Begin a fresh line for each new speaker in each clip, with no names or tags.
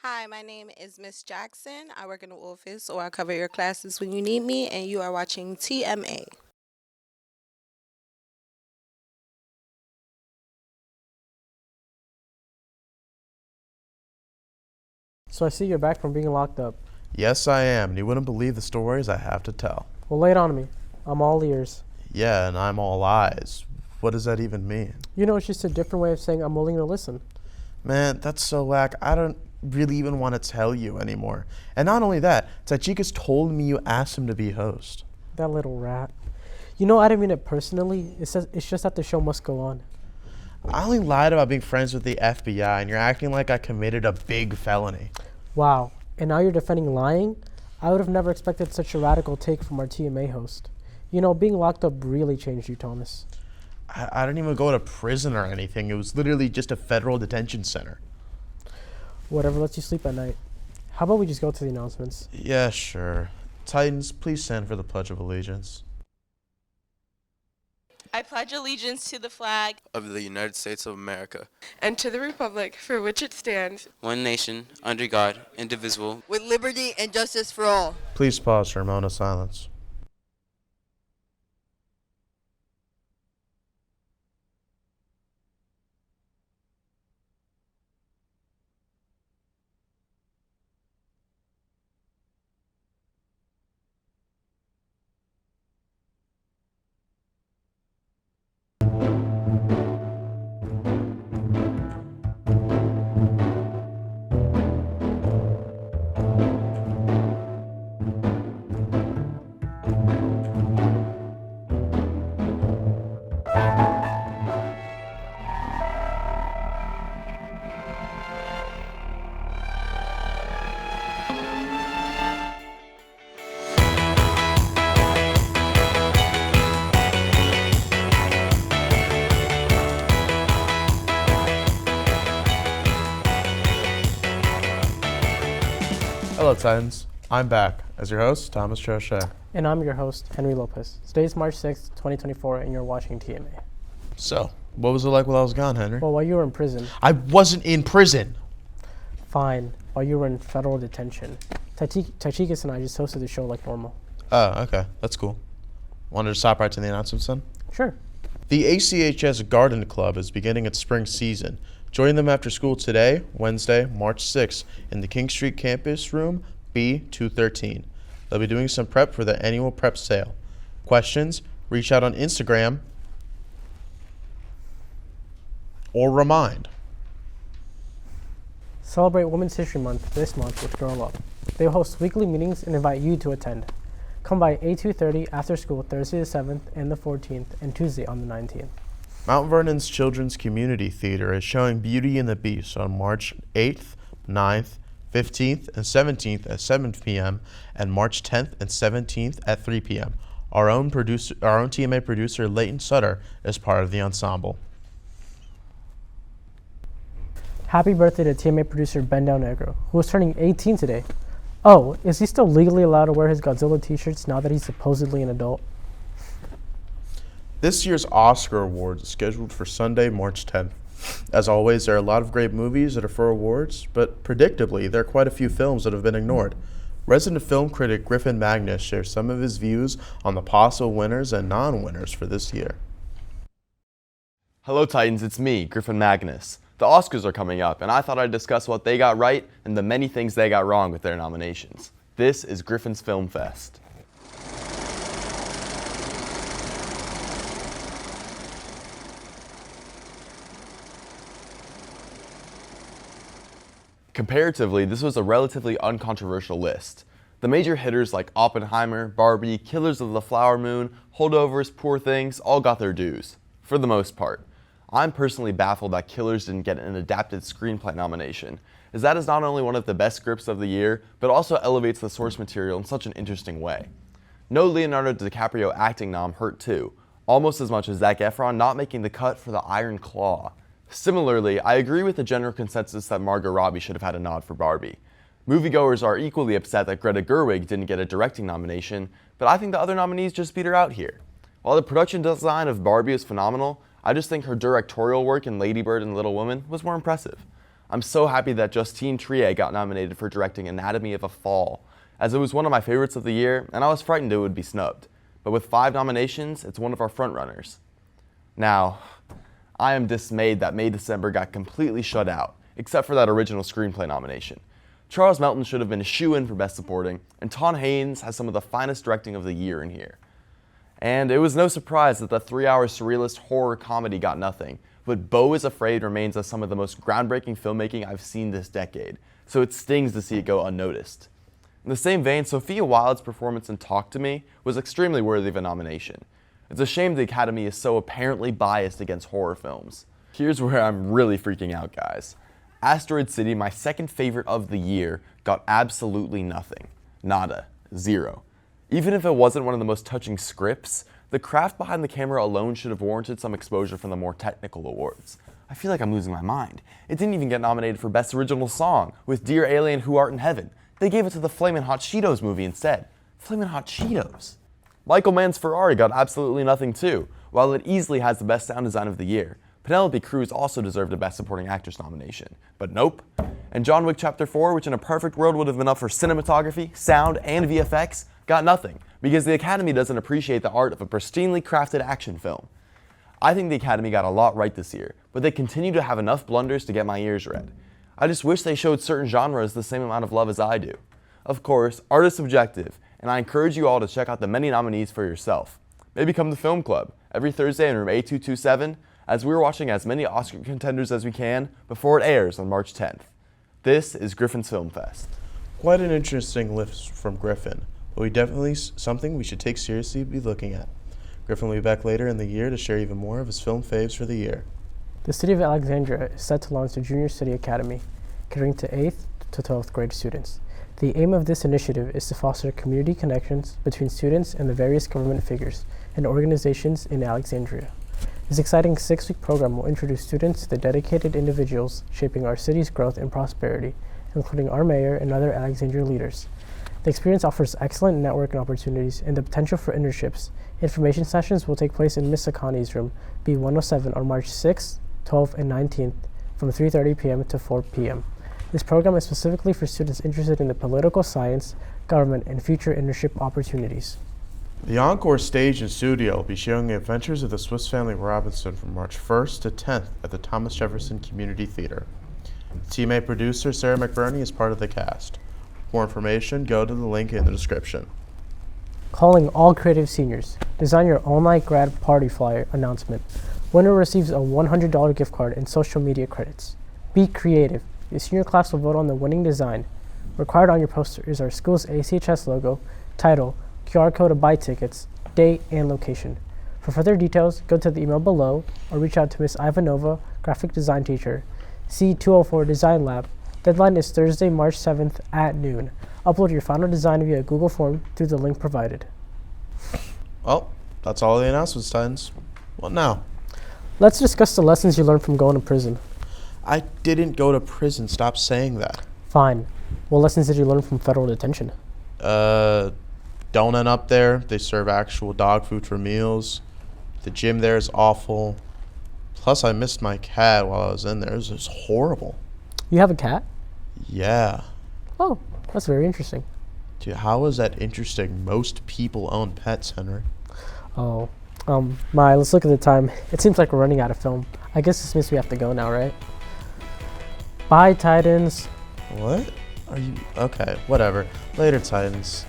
Hi, my name is Miss Jackson. I work in the office, so I cover your classes when you need me, and you are watching TMA.
So I see you're back from being locked up.
Yes, I am, and you wouldn't believe the stories I have to tell.
Well, lay it on me. I'm all ears.
Yeah, and I'm all eyes. What does that even mean?
You know, it's just a different way of saying I'm willing to listen.
Man, that's so whack. I don't really even want to tell you anymore. And not only that, Tychicus told me you asked him to be host.
That little rat. You know, I didn't mean it personally. It's just that the show must go on.
I only lied about being friends with the FBI, and you're acting like I committed a big felony.
Wow. And now you're defending lying? I would have never expected such a radical take from our TMA host. You know, being locked up really changed you, Thomas.
I didn't even go to prison or anything. It was literally just a federal detention center.
Whatever lets you sleep at night. How about we just go to the announcements?
Yeah, sure. Titans, please stand for the Pledge of Allegiance.
I pledge allegiance to the flag
of the United States of America,
and to the republic for which it stands,
one nation, under God, indivisible,
with liberty and justice for all.
Please pause for a moment of silence. Hello, Titans. I'm back as your host, Thomas Troche.
And I'm your host, Henry Lopez. Today's March 6th, 2024, and you're watching TMA.
So, what was it like while I was gone, Henry?
Well, while you were in prison.
I wasn't in prison.
Fine. While you were in federal detention. Tychicus and I just hosted the show like normal.
Oh, okay. That's cool. Wanted to stop right to the announcements then?
Sure.
The ACHS Garden Club is beginning its spring season. Join them after school today, Wednesday, March 6th, in the King Street campus room B213. They'll be doing some prep for the annual prep sale. Questions? Reach out on Instagram or remind.
Celebrate Women's History Month this month with Girl Up. They host weekly meetings and invite you to attend. Come by 8:2:30 after school Thursday the 7th and the 14th and Tuesday on the 19th.
Mount Vernon's Children's Community Theater is showing Beauty and the Beast on March 8th, 9th, 15th, and 17th at 7 p.m. and March 10th and 17th at 3 p.m. Our own TMA producer, Leighton Sutter, is part of the ensemble.
Happy birthday to TMA producer Ben Del Negro, who is turning 18 today. Oh, is he still legally allowed to wear his Godzilla t-shirts now that he's supposedly an adult?
This year's Oscar Awards is scheduled for Sunday, March 10th. As always, there are a lot of great movies that are for awards, but predictably, there are quite a few films that have been ignored. Resident film critic Griffin Magnus shares some of his views on the possible winners and non-winners for this year.
Hello Titans, it's me, Griffin Magnus. The Oscars are coming up, and I thought I'd discuss what they got right and the many things they got wrong with their nominations. This is Griffin's Film Fest. Comparatively, this was a relatively uncontroversial list. The major hitters like Oppenheimer, Barbie, Killers of the Flower Moon, Holdovers, Poor Things all got their dues, for the most part. I'm personally baffled that Killers didn't get an adapted screenplay nomination, as that is not only one of the best scripts of the year, but also elevates the source material in such an interesting way. No Leonardo DiCaprio acting nom hurt too, almost as much as Zac Efron not making the cut for The Iron Claw. Similarly, I agree with the general consensus that Margot Robbie should have had a nod for Barbie. Moviegoers are equally upset that Greta Gerwig didn't get a directing nomination, but I think the other nominees just beat her out here. While the production design of Barbie is phenomenal, I just think her directorial work in Lady Bird and Little Women was more impressive. I'm so happy that Justine Triet got nominated for directing Anatomy of a Fall, as it was one of my favorites of the year, and I was frightened it would be snubbed. But with 5 nominations, it's one of our frontrunners. Now, I am dismayed that May December got completely shut out, except for that original screenplay nomination. Charles Melton should have been a shoo-in for Best Supporting, and Tom Haynes has some of the finest directing of the year in here. And it was no surprise that the 3-hour surrealist horror comedy got nothing, but Beau is Afraid remains as some of the most groundbreaking filmmaking I've seen this decade, so it stings to see it go unnoticed. In the same vein, Sophia Wilde's performance in Talk to Me was extremely worthy of a nomination. It's a shame the Academy is so apparently biased against horror films. Here's where I'm really freaking out, guys. Asteroid City, my second favorite of the year, got absolutely nothing. Nada. Zero. Even if it wasn't one of the most touching scripts, the craft behind the camera alone should have warranted some exposure from the more technical awards. I feel like I'm losing my mind. It didn't even get nominated for Best Original Song, with Dear Alien Who Art in Heaven. They gave it to the Flamin' Hot Cheetos movie instead. Flamin' Hot Cheetos. Michael Mann's Ferrari got absolutely nothing too, while it easily has the best sound design of the year. Penelope Cruz also deserved a Best Supporting Actress nomination, but nope. And John Wick Chapter 4, which in a perfect world would have been up for cinematography, sound, and VFX, got nothing, because the Academy doesn't appreciate the art of a pristinely crafted action film. I think the Academy got a lot right this year, but they continue to have enough blunders to get my ears red. I just wish they showed certain genres the same amount of love as I do. Of course, art is subjective, and I encourage you all to check out the many nominees for yourself. Maybe come to Film Club every Thursday in room A227, as we're watching as many Oscar contenders as we can before it airs on March 10th. This is Griffin's Film Fest.
Quite an interesting list from Griffin, but we definitely something we should take seriously be looking at. Griffin will be back later in the year to share even more of his film faves for the year.
The city of Alexandria is set to launch the Junior City Academy, catering to 8th to 12th grade students. The aim of this initiative is to foster community connections between students and the various government figures and organizations in Alexandria. This exciting 6-week program will introduce students to the dedicated individuals shaping our city's growth and prosperity, including our mayor and other Alexandria leaders. The experience offers excellent networking opportunities and the potential for internships. Information sessions will take place in Miss Akani's room, B107, on March 6th, 12th, and 19th from 3:30 p.m. to 4 p.m. This program is specifically for students interested in the political science, government, and future internship opportunities.
The Encore stage and studio will be showing the adventures of the Swiss Family Robinson from March 1st to 10th at the Thomas Jefferson Community Theater. Teammate producer Sarah McBurney is part of the cast. For more information, go to the link in the description.
Calling all creative seniors. Design your all-night grad party flyer announcement. Winner receives a $100 gift card and social media credits. Be creative. Your senior class will vote on the winning design. Required on your poster is our school's ACHS logo, title, QR code to buy tickets, date, and location. For further details, go to the email below or reach out to Miss Ivanova, graphic design teacher, C204 Design Lab. Deadline is Thursday, March 7th at noon. Upload your final design via Google form through the link provided.
Well, that's all the announcements, Titans. What now?
Let's discuss the lessons you learned from going to prison.
I didn't go to prison. Stop saying that.
Fine. What lessons did you learn from federal detention?
Don't end up there. They serve actual dog food for meals. The gym there is awful. Plus, I missed my cat while I was in there. It was just horrible.
You have a cat?
Yeah.
Oh, that's very interesting.
Dude, how is that interesting? Most people own pets, Henry.
Oh, Maya, let's look at the time. It seems like we're running out of film. I guess this means we have to go now, right? Bye, Titans.
What? Are you... Okay, whatever. Later, Titans.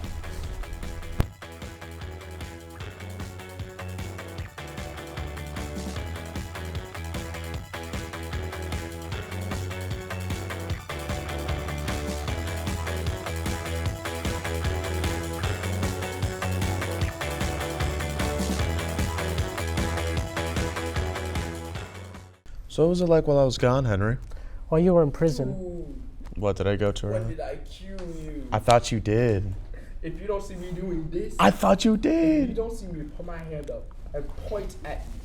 So what was it like while I was gone, Henry?
While you were in prison.
What, did I go to her?
When did I cue you?
I thought you did.
If you don't see me doing this,
I thought you
if
did.
you don't see me put my hand up and point at you,